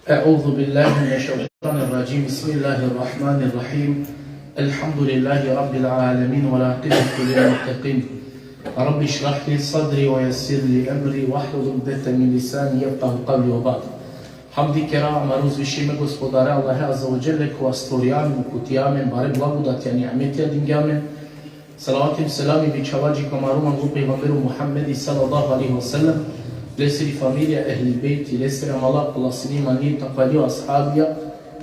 أعوذ بالله من الشيطان الرجيم بسم الله الرحمن الرحيم الحمد لله رب العالمين والعاقبة للمتقين رب اشرح لي صدري ويسر لي أمري واحلل عقدة من لساني يفقهوا قولي وبعد Hamdi kera maruz vishime gospodare Allahe azza wa jelle koja stvorjamen, kutijamen, bare blagodatja ni'metja dingamen. Salavatim selami bičavađi komaruman u pejgamberu Muhammedi sallallahu alaihi wa sallam. Lesiri familija, ehli bejti, lesiri amalak, Allah sinima nije takvalio ashabija.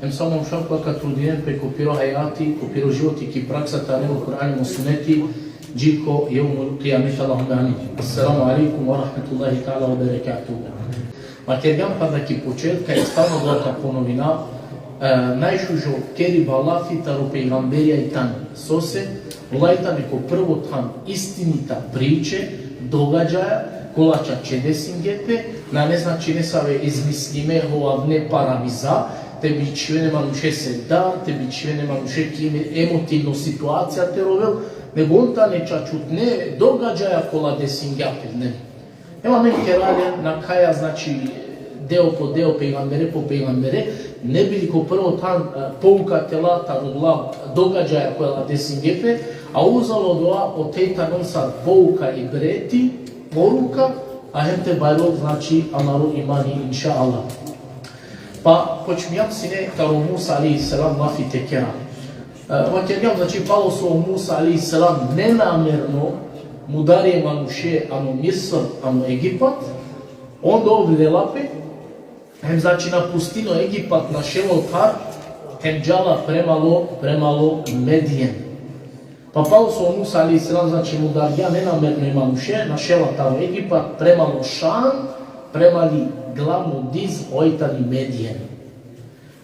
Em samom šapaka trudinem pe kopiro hayati, kopiro životi ki praksa tane u Kur'anu suneti. Džiko jevmul qiyamita Allahumme amin. Assalamu alaikum wa rahmatullahi ta'ala wa barakatuhu. Materijal ki početka je stalno dosta ponovina, najšužo keri balafi taru pejgamberija i tan sose, ulajta neko prvo tam istinita priče, događaja, kolača čedesingete, na ne znači ne save izmislime hova ne paraviza, tebi čivene manuše se da, tebi čivene manuše kime emotivno situacija te rovel, nego on ta nečačutne događaja kola desingate, ne. Ema men keralje na kaja, znači, deo po deo, pejgambere po pejgambere, ne bili ko prvo tam pouka tela, ta događaja koja la desingepe, a uzalo doa o tejta non sad pouka i breti, poruka, a hente bajlog, znači, amaru imani, inša Allah. Pa, počmijam sine, kao Musa alaihi salam, mafi tekera. Materijal, znači, palo su Musa alaihi salam nenamerno, mudarije manuše, ano Misr, ano Egipat, onda ovdje lape, hem znači na pustino Egipat, na šelo Kar, hem džala premalo Medijen. Pa palo su Musa alaihi salam, znači mudarija nenamerno manuše, na šela tamo Egipat, premalo Šan, premali glavnu diz ojtani Medijen.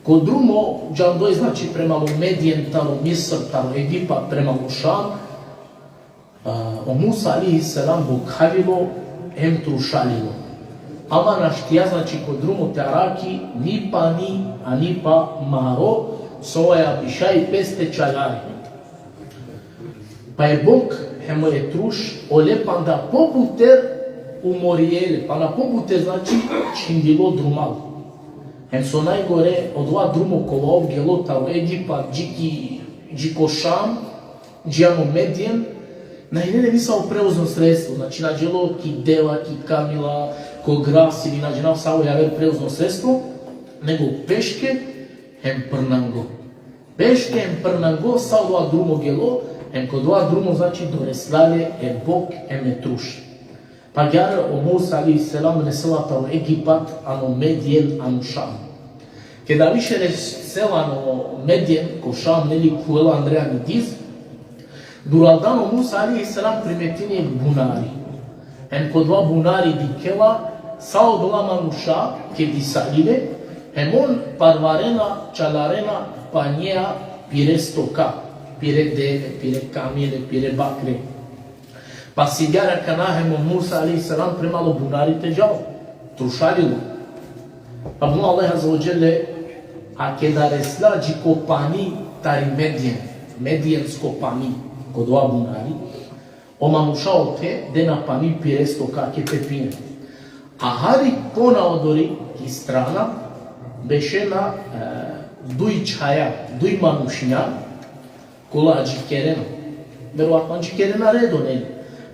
Kod drugo, džandoj znači premalo Medijen, tamo Misr, tamo Egipat, premalo Šan, o Musa alaihi salam bukhavilo hem trušalilo. Ama naštija, znači kod drugo te araki, ni pa ni, a ni pa maro, soja bišaj peste čalari. Pa je Bog hemo je truš olepan da poputer umorijele, pa na poputer znači čindilo drumal. Hem so najgore od dva drumo kolo ovgelo taro Egipat, džiko Šam, džijano Medijen, na jedne nisao preuzno sredstvo, znači nađelo ki deva, ki kamila, ko gras ili nađenao samo javer preuzno sredstvo, nego peške hem prnango. Peške hem prnango, sao dva drumo gelo, hem kod dva drumo znači doreslale e Bog hem e truš. Pa gyar o Musa alaihi salam nesela tamo Egipat, ano Medijen, ano Šam. Kada više resela ano Medijen, ko Šam, neli kuela Andreja Nidiz, Duradano Musa alaihi salam primetini bunari. Hem kod dva bunari dikela, sao dola manuša, ke disalile, hem on parvarena, čalarena, pa njeja pire stoka, pire deve, pire kamile, pire bakre. Pa sigara kanahemo Musa alaihi salam premalo bunari teđao, trušalilo. Pa bunu Allah azza wa jelle, a kada resla džiko pani tari Medijen, medijensko pani, kod dva bunari, omanušao te, dena pa mi piresto kake pepine. A hari pona odori ki strana, bešena duj čaja, duj manušnja, kola džikerena. Verovatno džikerena redo ne.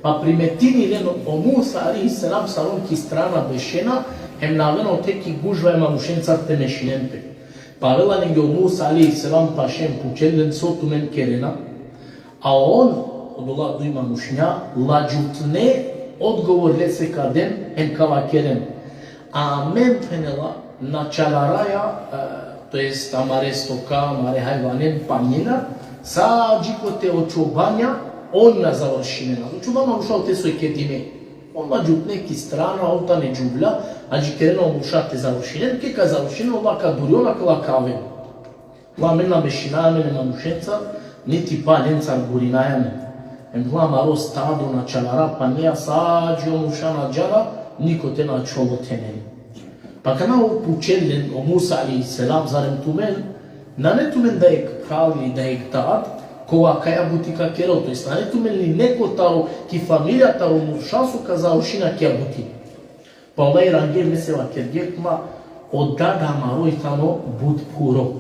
Pa primetini leno o Musa alaihi salam salon ki strana bešena, hem naveno te ki gužva je manušenca te mešinente. Pa vela negdje o Musa alaihi salam pa šem pučelen sotumen kerena, a on, od ola dujma mušnja, lađutne odgovor lese kadem hem kava kerem. A men penela na čalaraja, to jest amare stoka, amare hajvanem panjena, sa džikote očubanja, on na završinena. Očubama mušao te svoj kedime. On lađutne ki strana, on ta ne džublja, a džikerena muša te završinen, keka završinen, ovaka duriona kala kave. La mena mešina, mene manušenca, niti pa nencar gurinajane. Em hla maro stado na čalara, pa nija sađio muša na džara, niko te na čolo teneni. Pa kana upučelen o Musa alaihi salam zarem tumen, na ne tumen da je kralj ili da je tad, kova kaja butika kerao, to jest na ne tumen li neko taro, ki familija taro muša su kazao šina kja buti. Pa olaj rangel mesela kergekma, odada maroitano bud puro.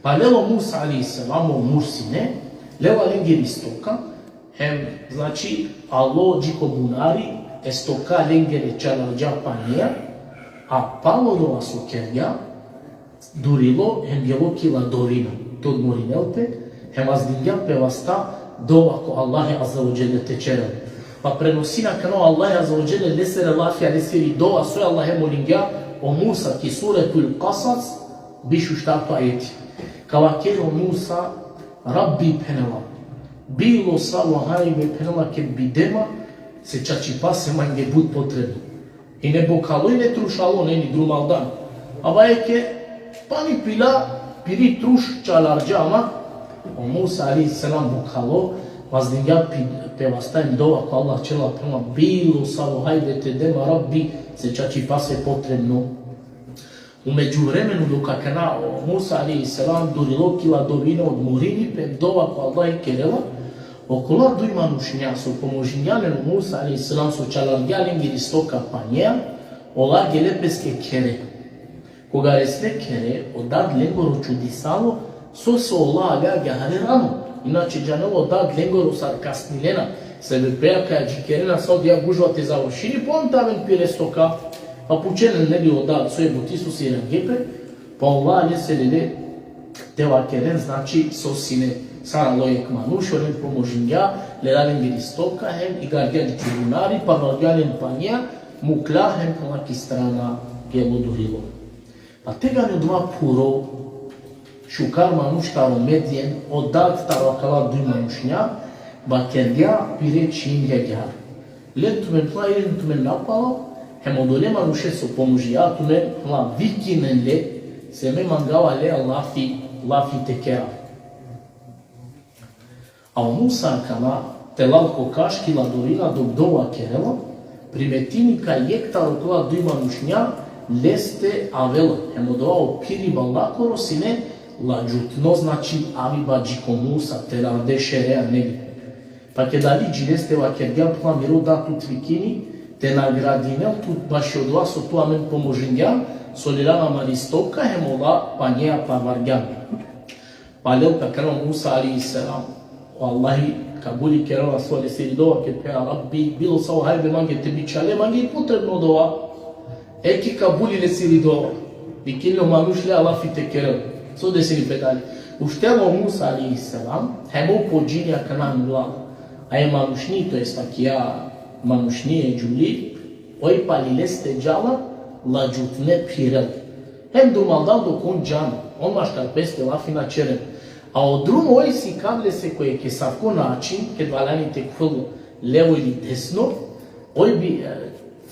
Pa lelo Musa alayhi salam o mursine, leo alengeri stoka, hem, znači, alo džiko bunari, estoka lengere čalarđa panija, a palo do asukerja, durilo, hem jelo kila dorina, tod morinelte, hem azdingja pevasta, dovako Allahe azza wa jalla tečeran. Pa prenosina kano Allahe azza wa jalla lesere lafija, leseri dova, sve Allahe molingja, o Musa ki suretul Qasas, bišu štartu ajeti. Kava kero Musa, Rabbi penela, bilo sa lahajme penela ke bidema, se čači pase mange bud potrebno. I ne bokalo i ne trušalo, ne ni drumal dan. Aba je ke, pani pila, piri truš čalarđama, o Musa alayhi salam bokalo, vazdinja pevastajn dova ko Allah čela prema, bilo sa lahajme te dema, Rabbi, se čači pase potrebno. U međuvremenu dok kana Musa alayhi salam durilo kila dovina od murini pem dova ko Allah i kerela, okolo dui manušnja su pomožinjalen Musa alayhi salam su čalargjalen gdje stoka panija, ola gelepeske kere. Koga resne kere, odad lengoro čudisalo, so se ola aga gahare rano. Inače, džanelo odad lengoro sarkastnilena, sebe prejaka džikerena sa odja gužvate za ošini, pa on taven pire stoka, pa pučenen ne bi odad svoje butisu si rangepe, pa ola ljeselele teva keren, znači sosine Sara lojek manuš, oren pomožinja, le ralen gdje stoka, hem i gargjan čurunari, pa gargjan panja, mukla, hem kalaki strana gdje durilo. Pa tega ne dva puro, šukar manuš taro medjen, odad taro akala dui manušnja, ba kerja pire čin jegar. Len tumen tla iren tumen napalo, hem odole manuše so pomožija, tumen tla vikinen le, se me mangava le lafi tekera. A o Musa kama telalko kaškila dorina dok dova kerela, primetinika jektar okla dui manušnja, leste avela, hem odovao piri balakoro sine, lađutno znači aviba džiko Musa, terade šerea nebi. Pa ke dali džileste va kergja pla miro da tu tvikini, te nagradinel tu baš od vas o tu amen pomožinja, solirana maristoka, hem ola pa njeja pa vargjan. Pa leo pa krano Musa alayhi salam, Wallahi, kabuli kerala svole seri dova, ke pea Rabbi, bilo sa ohajbe mange tebi čale, mange i potrebno dova. Eki kabuli le seri dova, vikilno manušle Allah fite kerala. So de seri pedali. Uštelo Musa alayhi salam, hemo pođinja kanan vlada. A je manušni, to jest akija manušni je džuli, oj pa li leste džala, la džutne pirel. Hem drumaldan dok on džana, on maškar peste lafina čeren. A o drum oj si kable se koje ke savko način, kad valani te kvlo levo ili desno, oj bi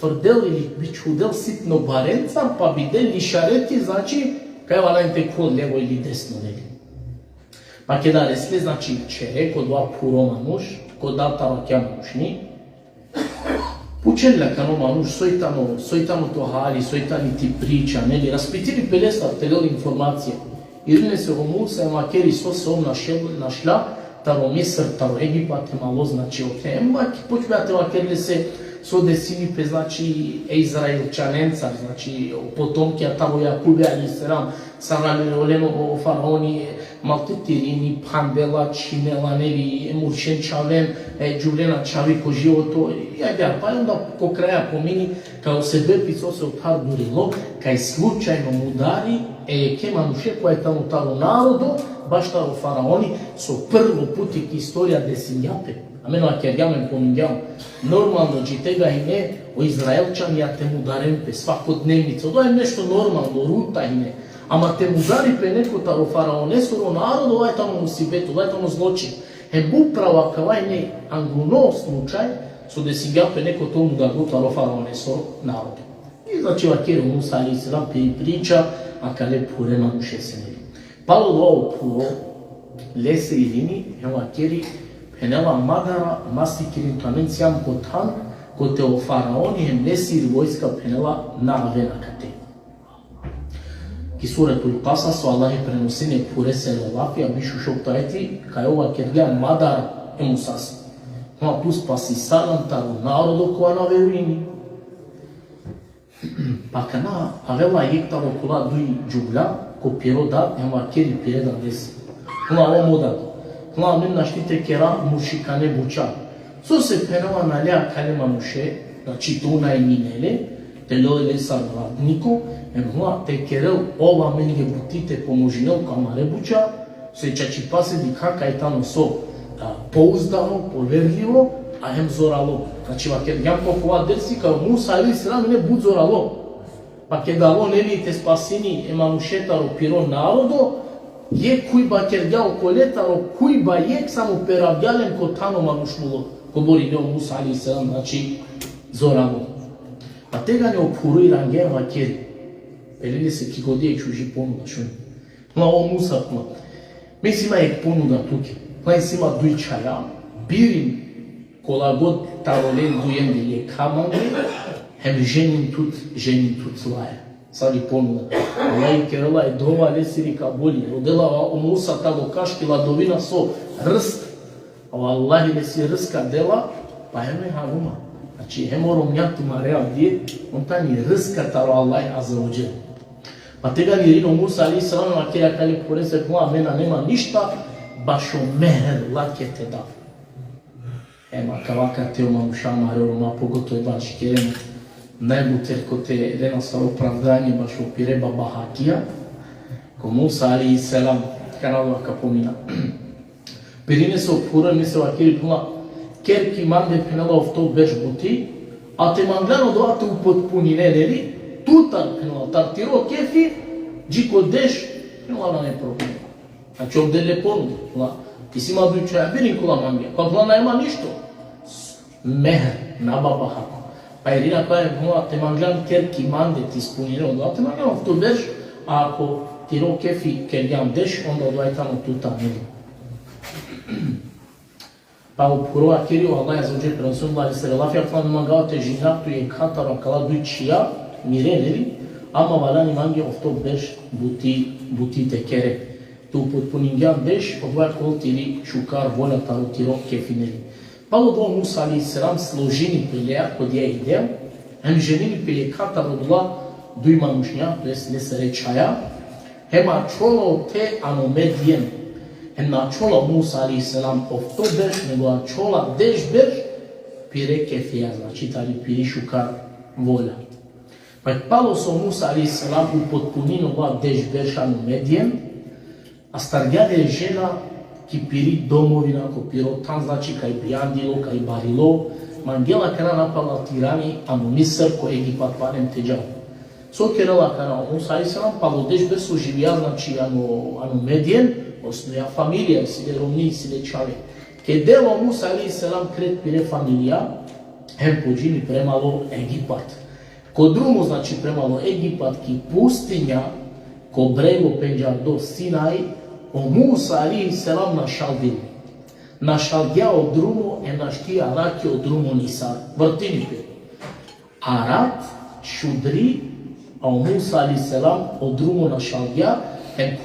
tvrdel ili bi čudel sitno barenca, pa bi del lišareti, znači, kaj valani te kvlo levo ili desno neli. Pa kada resle, znači, čere, kod dva puro manuš, kod da tarakja manušni, pučenla kano manuš, sojtano to hali, sojtani ti priča, neli, raspitili pelesta telel informacija. Irine se o Musa makeri so se on našla, taro Misr, taro Egipat, malo znači okrema, ki počbate makeri se so desini pe znači Izraelčanenca, znači potomke taro Jakube alayhi salam, sarale oleno o faraoni maltetirini, pandela, činela, nevi, muršen čavem, džuvljena čavi ko životo, pa onda ko kraja pomini, kao se bepico se otar durilo, kaj slučajno mudari, ke manuše koja je tamo taro narodu, baš taro faraoni, so prvo putik istorija desinjape. A meno ako ja men pominjam, normalno džitega i ne, o Izraelčani ja te mudarem pe svakodnevnico, to je nešto normalno, ruta i ne. Ama te mudari pe neko taro faraone suro narodu, ovaj tamo musibetu, ovaj tamo zločin. Upravo kavaj ne anguno slučaj, so desinjape neko to mudaru taro faraone suro narodu. I znači vakero Musa alayhi salam priča, a kale pure manuše se ne. Palo do ovo puro, lese i lini, evo akeri, penela madara, masi kirin tamencijam kotan, kote o faraoni, hem lesi ili vojska penela na avena kate. Ki suratul Qasas, Allah je prenosine pure se lelapija, bišu šoktajeti, kaj ova kergja madara emusas. Ma plus pasi salam taro narodu koja na veruini. Pakana aveva iecta rocula dui jugla, cu piroda, în vacheri pireda des. Cum la omul dat. Cum la mine naștite că era mușicane bucea. So se penau analea care manușe, la cituna e minele, te loile salvatnico, în hua te chereu ova menige butite pomujineu ca mare bucea, se ceea ce pase di ca caetano so, pouzdano, poverlio, ahem zoralo. Ca ceva că i-am popua dersi că Musa ali sera mine but zoralo. Pa che dalo neli te spasini e manușeta ro piro narodo, e cuiba chergea o coleta ro cuiba e samo perabiale în cotano manușmulo. Cobori de Musa ali sera naci zoralo. Atega ne opurui rangea vacheri. Elele se chigodie ciuji ponul da shun. Ma o Musa kuma. Mesi mai ponul da tuke. Mai sima dui chaya, birin colagod tarolen duiem de e kamange, hem jenin tut laia. Sali ponul. Lai kerala e dova lesiri kaboli. Rodela o Musa tago kașki la dovina so râst. Wallahi lesi râska dela, pa heme haruma. Aci hemoromniatu marea die, untani râska taro Allah azza wa jalla. Atega nirino Musa ali salam aquele care porese com a mena nema nista baixo mer lá que te dá. Ma cavaca teu mamușa mare urma pogoto baš kerem najbuter kote rena sa opravdanje baš opireba bahakia ko Musa ali salam kanalva kapomina. Perine se opura mi se aquele pula quer que mande penala ofto beş buti a te manglano doate upotpunine neli tutar penala tartiro kefi Gico deș, nu la ne probleme. A ce de lepon, la pisima duce a bine cu la mangia. Ca la na ema ništo. Mehr na baba hako. Pa irina pa je moa te mangiam ker ki mande ti spunire onda te mangiam ofto deș, ako ti ro kefi ker jam deș, onda odvaj tamo tuta nili. Pa u puro akiri o Allah azuđe prenosun bari se relafia plan mangao te jinaptu je kataro akala dučija mireneli, ama valani mangi ofto beş buti te kere. Tu potpuningiam beş odvaj koltiri šukar volja taro tiro kefineli. Palo do Musa ali selam složini pelea kod je ideja, hem ženini pelea kataro dula dui manušnja, to jest lesere čaja, hema čolo te anomedien. Hem na čola Musa ali selam ofto beş, nego a čola deş beş, pire kefija, znači tali piri šukar volja. Păi Palos o Musa ali salam u potpuninu la dežbešanu medijem, a stargea de žena ki piri domovina ko pirotan, znači kaj bijandilo, kaj barilo, mangela kana napala tirani anu Misr ko Egipat parem teđao. So kerala kana o Musa ali salam palo dežbesu živia, znači anu medijem, osnuja familija, si de romni, si de čave. Ke delo Musa ali salam cred pire familija, hem pođini premalo Egipat. Ko drumu, znači premalo Egipat, ki pustinja, ko brego penđar do Sinaj, o Musa ali selam našaldil. Našaldja o drumu, našti araki o drumu nisar. Vrtini pe. Arat, šudri, a o Musa ali selam o drumu našaldja,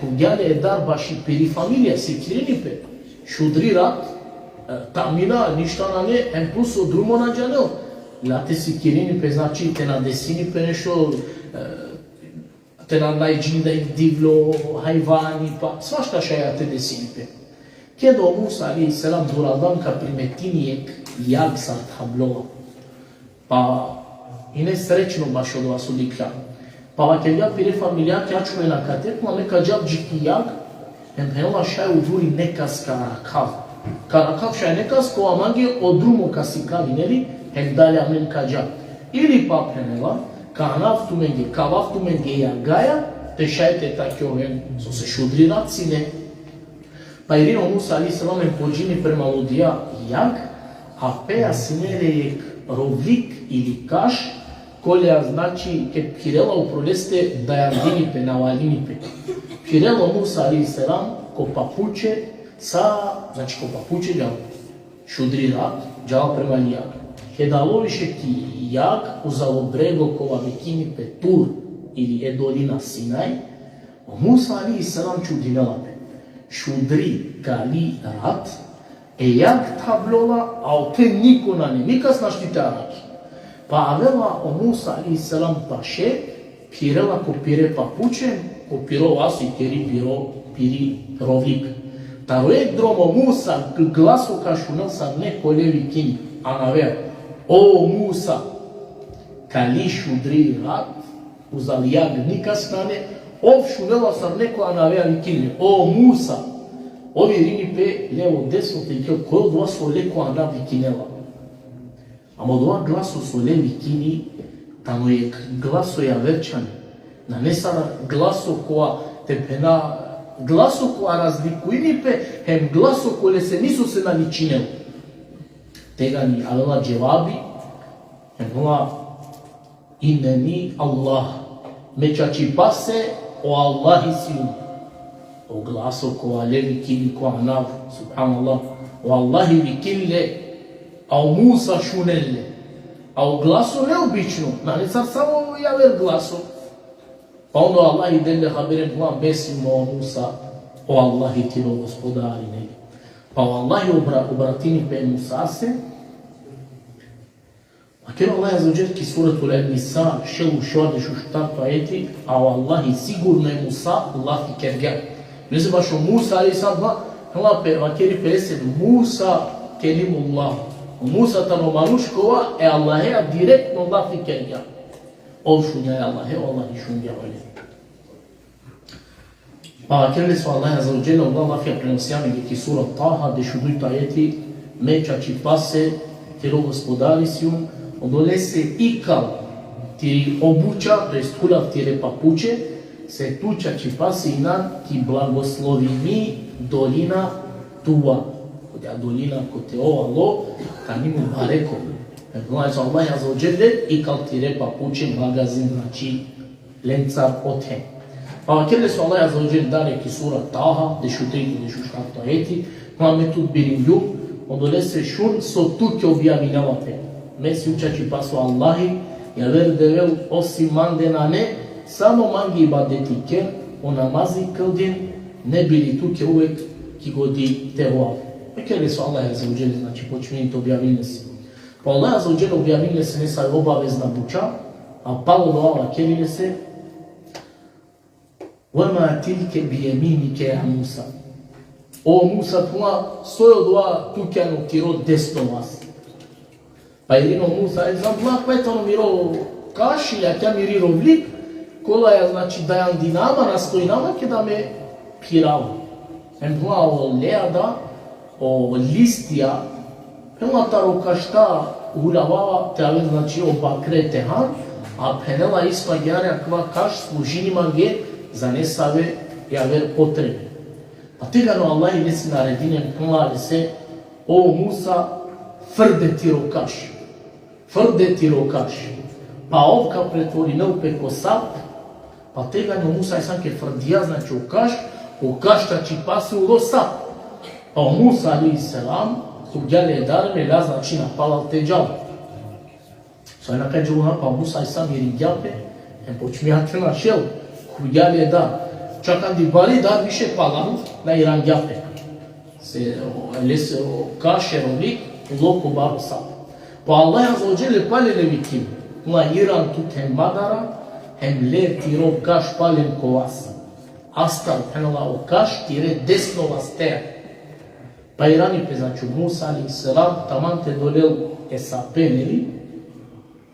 kurgjale dar baši piri familija, si kirini pe. Šudri rat, tamina, ništa na ne, plus o drumu na džanel. Late si kirini pe znači te na desini pe nešto, te na najđini da ih divlo, hajvani, pa svašta šaja te desini pe. Kedo Musa ali selam duradam ka primetinijek jak sa tablova. Pa i nesrećno baš od vas odikljano. Pa vake ja pire familijak ja čuve na katet, ma neka džab džiki jak, en penoma šaj uduri nekas karakav. Karakav šaj nekas ko amange odrumo kasikavi, neli? Hem dalja men kađa. Ili pa prenela, ka naftu menge, ka vaftu menge jagaja, te šajte takio hem, so se šudri racine. Pa irino Musa ali salam en pođini prema ludija jag, a peja sinerejek rovlik ili kaš, kolja znači ke pirela u proleste dajardinipe, navalinipe. Pirelo Musa ali salam ko papuče sa, znači ko papuče djal šudri rat, djal prema lijag. Kada loviše ti jak uzalo brego kova vekini Petur ili je dolina Sinaj, Musa ali salam čudinela pe. Šudri gali rat, jak tablola, a o te niko na ne, nikas naštite araki. Pa avela o Musa a.s. paše, pirela ko pire papuče, ko piro vasu i piri rovlik. Taroek dromo Musa glasu ca șunel sa neko levi kin, anavea, o Musa, kali šudri rat, uzalijag nika strane, ov šunela sa neko anavea vikinle, o Musa, ovi rini pe levo desno te ikeo, kojo doa so leko ana vikinela. Amo doa glasu so le vikini, tamo je glaso ja verčane, na ne sada glaso koja tepena, glaso koja razlikuje nipe, hem glaso koje se nisu se naličinelo. Tega ni avela dževabi, hem hula ineni Allah, mečači pase o Allahi silu. O glaso koja le vikini koja nav, subhanallah, o Allahi vikinle, a o Musa šunelle. A o glaso neobično, na ne sad samo javer glaso. Pa onda Allah i delle haberem plan besimo o Musa, o Allahi tiro gospodari nege. Pa o Allahi obratini pe Musa se, a kjer Allah je zađer ki suratul Nisa, šelu šode šuštatu ajeti, a o Allahi sigurno je Musa, Allah i kerga. Ne se baš o Musa, ali sad Allah pe vakeri peresed, Musa kelimullah. O Musa tano manuškova, Allah je direktno Allah i kerga. Ovšunja je Allah, Allah i šunja olje. Pa kjerli su Allah za uđele, Allah je prenosjame ki sura Taha, de šuduj tajeti, mečači pase, tjero gospodari sijum, odole se ikal ti obuća, to jest hulav tjere papuče, se tučači pase inan ki blagoslovi mi dolina tuva. Kodja dolina ko te ovalo, ka nimu bareko. Allah za uđele, ikal tjere papuče, magazin, znači lencar othem. Pa kjerli su Allah za uđele dare ki sura Taha, de šutriku, de šuštatu ajeti, koja metod birim ljub, odole se šun so tuke objavinavate. Mesi učači pasu Allahi, ja ver devel osim mandena ne, samo mangi ibadetike, o namazi kildin, ne bili tuke uvek ki godi te oav. Pa kjerli su Allah za uđele, znači počmenite objavine se. Pa Allah za uđele objavine se ne sa obavezna buča, a palo do ova kjerli se, وَمَا تِلْكَ بِيَمِينِكَ يَا Musa. O Musa, tuma sojo doa tukjanu tiro desno vas. Pa jedino Musa, znam, petano miro kašilja, kja miri rovlik, kola je, znači, da jan dinama nastoji nama, ke da me pirava. Em tuma o leada, o listija, pela taro kašta uravava, te ave, znači, o bakre tehan, a penela isma gjarja kva kaš služinima ge, za nesave javer potrebe. Pa tegano Allah i nesi naredinem kumlade se, o Musa, frde ti rokaš. Frde ti rokaš. Pa ovka pretvori neupeko sap, pa tegano Musa i sanke frdija, znači okaš tači pasi u do sap. Pa o Musa alaih salam, subđale je darme, la znači napalal te džal. So je nakaj džaluha, pa Musa i sam je rigjape, en počmijate na šel. Kujali je da, čak di bali da više palahu na Iran jape. Se lese kaše rovlik, loko baro sap. Pa Allah je zaođele pali levikim, na Iran tut hem madara, hem le tiro kaš palim ko vas. Astal, penala o kaš, tire desno vas teja. Pa Irani pe, znači Musa alaih salam, taman te dolel esapeneli,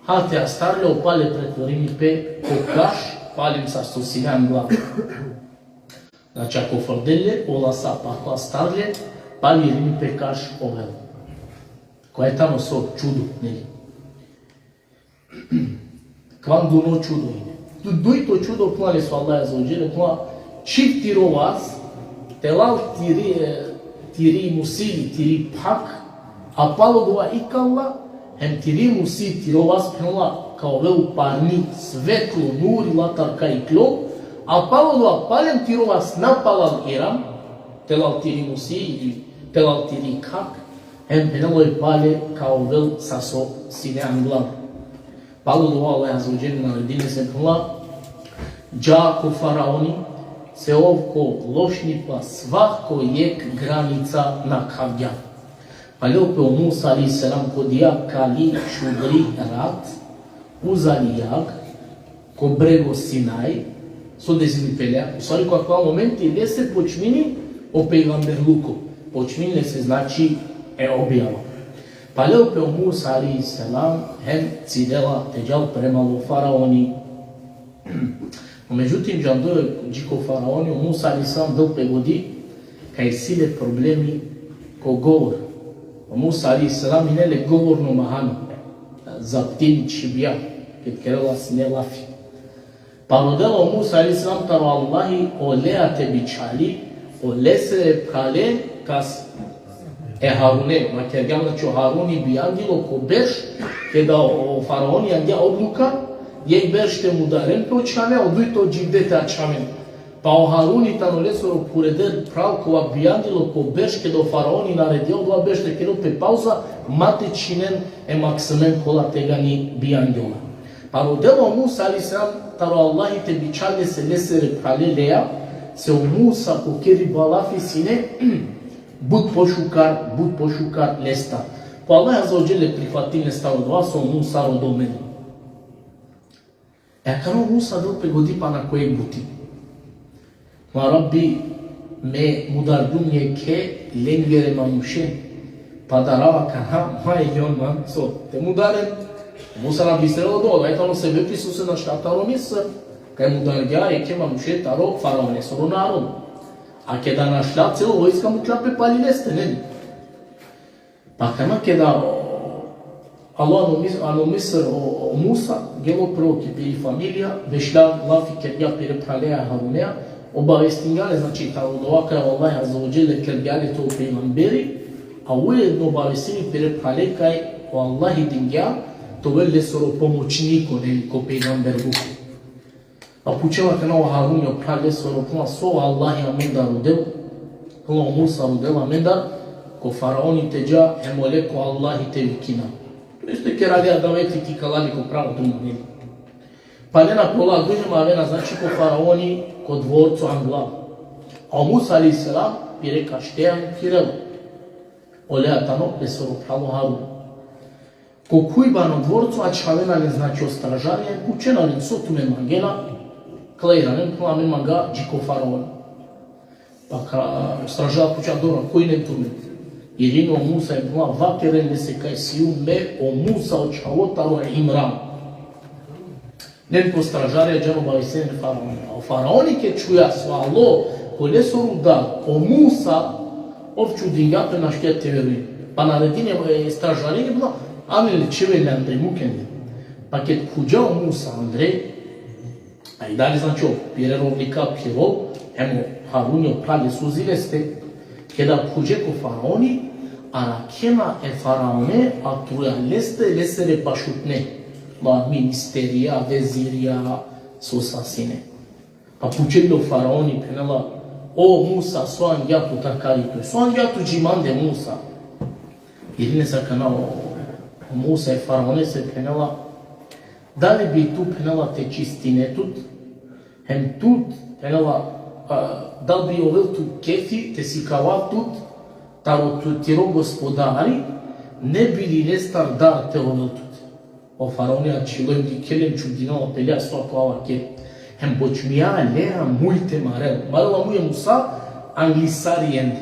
ha te astarle o pale pretvorimi pe ko kaš, palim sa stosineam glav. Znači ako frdelje, ola sap, ako astarle, pali rini pe kaš ovel. Koja je tamo so čudo, ne? Kvan duno čudo ine. Duj to čudo plane su Allah za uđele, plana čip tiro vas, telal tiri musili, tiri pak, a palo dova ikalla, hem tiri musi tiro vas, plana kao veu parni, svetlo, nuri, latarka i klop, a palo dova palem tiro vas napalal iram, telal tiri musi ili telal tiri kak, hem peneloj pale kao veu saso sineam glav. Palo dova Allah za uđele naredine se plana, džako faraoni, se ovko lošnipa svako jek granica na kavlja. Pa ljope o Musa alaih salam kodija kali šudri rat, uzali jak, ko brego Sinai, so dezili pelea, u stvari cu acolo moment ile se počmini o pejgamberluku, počminile se znači objava. Pa leo pe Musa alaihi salam hem cidela teđal premalo faraoni. Međutim, žandoje džiko faraoni, Musa alaihi salam dol pe godi, kaj sile problemi ko govor. Musa alaihi salam inele govorno mahano, zaptini čibija, kad kerela sine lafi. Pa rodelo Musa alaihi salam taro Allahi o lea te bičali, o lesere kale kas Harune, ma che abbiamo detto Haruni biangilo ko beš, kada o faraoni andia odluka, jej beš te mudaren pe očame, odui to džibdete ačamen. Pa o Haruni tano lesoro pureder prav ko biangilo ko beš, kada o faraoni naredio dva beš te kero pe pauza, mate činen maksamen kola tega ni biangila. Pa rodelo Musa alaihi salam taro Allahi te bičale se lesere prale lea, se o Musa ko keri balafi sine, bud pošukar lesta. Po Allah Azza wa Jalla prihvatili staro dva, so Musa rodomeni. Kano Musa dol pregodi pa na kojeg buti. Ma Rabbi me mudardunje ke lengere mamushe, pa darava kana ma ion man, so te mudaren. Musa Rabbi srelo dolo, etano se vepisu se na štataro misa, kaj mudargea e ke mamushe taro faraone, soro narod. A kada našla celo vojska mu klape palileste, ne? Pa kana kada Allah no misr o Musa, gelo prvo ki pili familija, vešla lafi kerja pire pralea Harunea, obavestingale, znači ta od ovakva Allah Azza wa Jalla kerjale to pejgamberi, a ujedno obavestili pire prale kaj o Allahi dingja, to vele soro pomoćniko, ne, ko pejgamber buku. A pučeva kana o Harunio prale soro kuma so Allahi amenda rodel, kuma o Musa rodel amenda, ko faraoni teđa emole ko Allahi te vikina. To este chiar alea da veti ti kalali ko pravo dumani. Pa nena prola dužima avena znači ko faraoni ko dvorcu angla. A Musa alaihi salam pire kaštean kirel. Olea tano le soro pravo Harun. Ko kujbano dvorcu a čavena ne znači o stražarje, pučena ne sotu me mangena, klejranem kuma me manga džiko faraoni. Pa stražar puča dora, koji ne turme. Irino Musa je bila vakeren se kaj siu me o Musa od čavotaro Imran. Nen po stražarja džanobali se faraoni. A faraoni ke čuja svalo, ko le soru da o Musa ovču dingape na škje te veruji. Pa naredine stražarje je bila, ameli čeveli Andrej Mukende. Pa kad kuđao Musa Andrej, a i dalje znači o pirerovnika pirov, emo Harunio pralje suzileste, kada kuđe ko faraoni, a rakema e faraone, a truja lesere pašutne, la ministerija, vezirija, susasine. Pa pučelo faraoni penela, o Musa, soan jatu takarito, soan jatu džimande Musa. Jedine sa kana o Musa e faraone se penela, da li bi tu penela te čistine tut, hem tut penela, da li bi ovel tu kefi, te si kava tut, taro ti ro gospodari, ne bili nestar dar te ovel tut. O faraonea ciloj di kelem čudinala pelea svako ava ke. Hem počmija lea multe marel. Marela mu je Musa anglisari jende.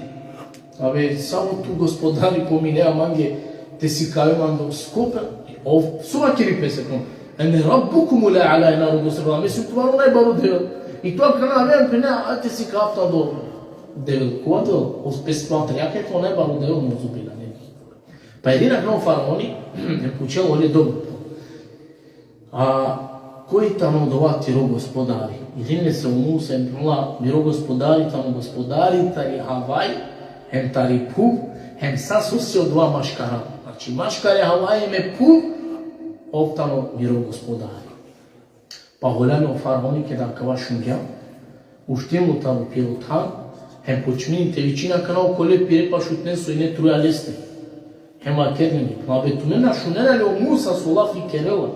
Ave, samo tu gospodari pominea mange, te si kave mando skope, sova kiri pesekon. Ene rabbukumu la ala ena rodo srla, mislim tu varo najbaru devel. I to kana avem penea, a te si kafta do devel. Kuadel, o spesplantri, a ke to najbaru devel mu zubila, ne. Pa jedina kao faraoni, ne pučelo on je dobro. A koji tamo dovati ro gospodari? Jedine se u Musa je prula, mi ro gospodari, tamo gospodari, tari Havaj, hem tari pu, hem sasosio dva maškara. Znači maškare Havaje me pu, ovtano mi ro gospodari. Pa volane o faraoni kada kava šungja, uštemu tamo pilotan, hem počminite većina kanao kole pire pa šutne su i ne truja leste. Hem akernini, pa betunena šunena o Musa su lafi kerela.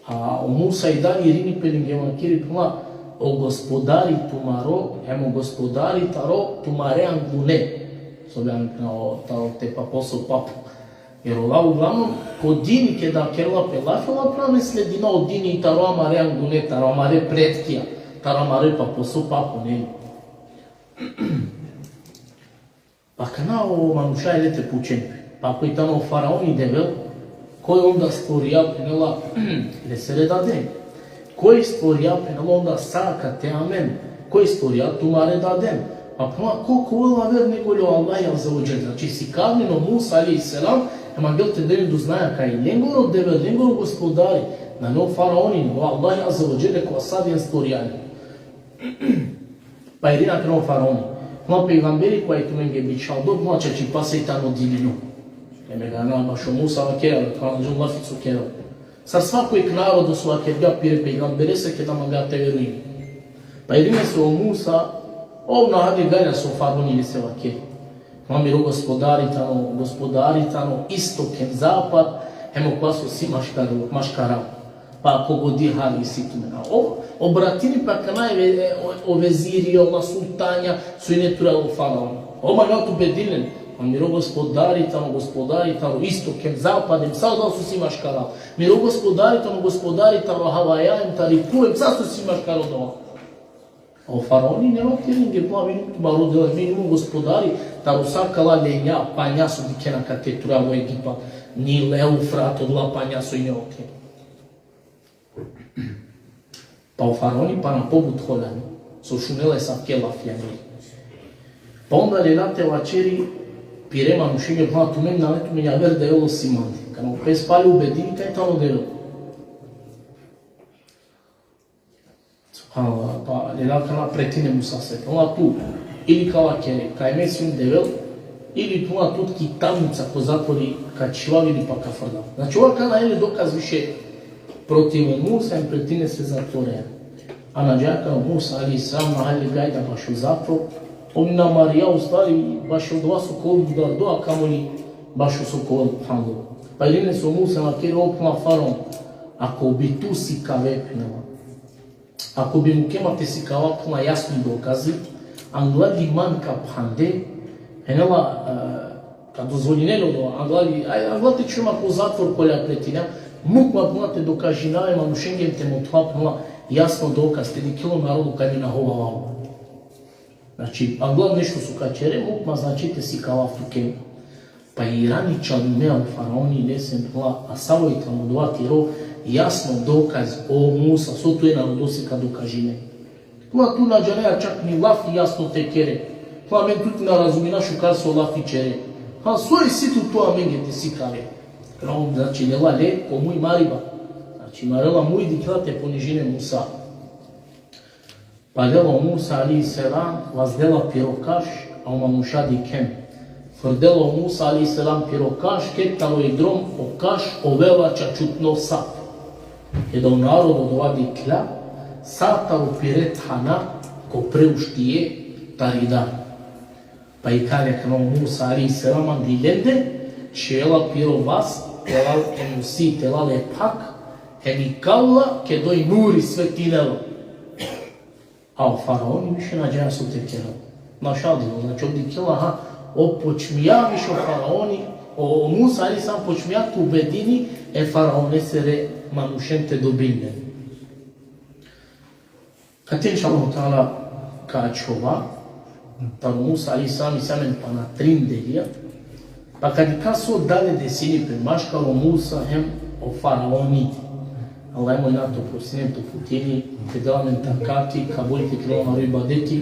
A o Musa i dalje rini pelingema kiri puma o gospodari tumaro, hemo gospodari taro tumare angune. Sobiam o te pa posao papu. Jer Allah uglavnom kod dini kada kerla pelaf, Allah prave sledina od dini i taro amare angune, taro amare pretkija, taro amare pa posu papu ne. Pa kana o manuša elete pučenpe, pa ako i tamo faraoni devel, koji onda stvoria penela lesere dade, koji stvoria penela onda saka te amen, koji stvoria tumare dade. Pa koliko vola ver nego li Allah je zaođer. Znači si kavnino Musa alaih selam, emangel te delim do znaja kaj njegoro devel, njegoro gospodari, na no faraoni, nego Allah je zaođer, rekao sad je stvorijanje. Pa je rina krenuo faraoni. Mla pejgamberi koja je tu menge bit šaldog, mla čeći pasejtano dilinu. Eme ga namašo Musa vakera, kao nađu laficu kera. Sa svakojeg narodu su vakir ga pire pejgambere se kada maga te verujem. Pa je rina se o Musa, ovna hadi gajna su faraoni ili se vakir. Mla miro gospodaritano, istoken, zapad, hemo klasu si maškarao. Pa ako godi hali situmena. Obratini pa kanaj veziri, ova sultanja, su i ne turalo faraon. Oma ga tu bedilen. A miro gospodaritano, istokem, zapadem, sad da su si maškarao. Miro gospodaritano, havajajem, tarikujem, sad su si maškarao doma. A o faraoni nema tiringe, pa minimum gospodari, taro sakala lenja, panja su dikena kate turalo Egipa, ni leu frat odla panja su i ne okre. Pa o faraoni pa na pobud holjani, su šunele sa kela fjani. Pa onda relate vačeri, pirema mušenje platu meni na letu menja ver da je ovo simandi. Kad nam pe spali u bedini, kaj tamo delo? Pa relate na pretine mu sa sve. Ona tu, ili kala kere, kaj me svim devel, ili tu na tutki tamnica ko zatvori, kad čivavili pa kafrda. Znači ova kana je dokaz više protiv Musa i pretine se zatvore. A na džaka Musa ali sam na hali gajda baš u zatvor, oni na Marija u stvari baš od vas u kolu da doa kamoli baš u sokolu handu. Pa iline su Musa na kjer opna faraon, ako bi tu si kavepnela, ako bi mu kemate si kavapna jasni dokazi, angladi manka phande, henela kad dozvoljinelo do angladi čuma ko zatvor kolja pretina, mukma punate dokažinave manušengem te motvapnula jasno dokaz, tedi kilo narodu kaj mi nahovavao. Znači, anglad nešto su kačere, mukma znači te si kavaftuke. Pa i raničan meal faraoni nesem pla, a samo i tamo dva tiro, jasno dokaz o Musa, so tu je narodosika dokažine. Tla tu nađaneja čak ni lafi jasno te kere. Tla men tu na razumina šukar so lafi čere. Ha, svoj situ tu amenge te si kare. Znači, lela le, ko muj mariba. Znači, marela muj dikla te ponižine Musa. Pa delo Musa alaih selam vas dela pirokaš, a oma muša dikem. Frdelo Musa alaih selam pirokaš, ketalo i drom okaš ovelača čutno sap. Kada u narodu dovadi kla, sataru piret hana, ko preuštije tarida. Pa i kada je Musa alaih selam dilende, čela piro vas, telal emusi, telal epak, emikalla, kedo i nuri svetinelo. A o faraoni više nađaja su te kjela. Našadilo, znači ovdje kjela, o počmija više o faraoni, o Musa ali sam počmija tu bedini, faraone sere manušente dobine. Kad je inšallahu ta'ala kačova, ta Musa ali sam i samen pa na trindelija, pa kad je kaso dale desini premaškalo Musa hem o faraoni, Allah moj na to prosinem to futini, te dala men takati, ka bolite krilo na ribadeti,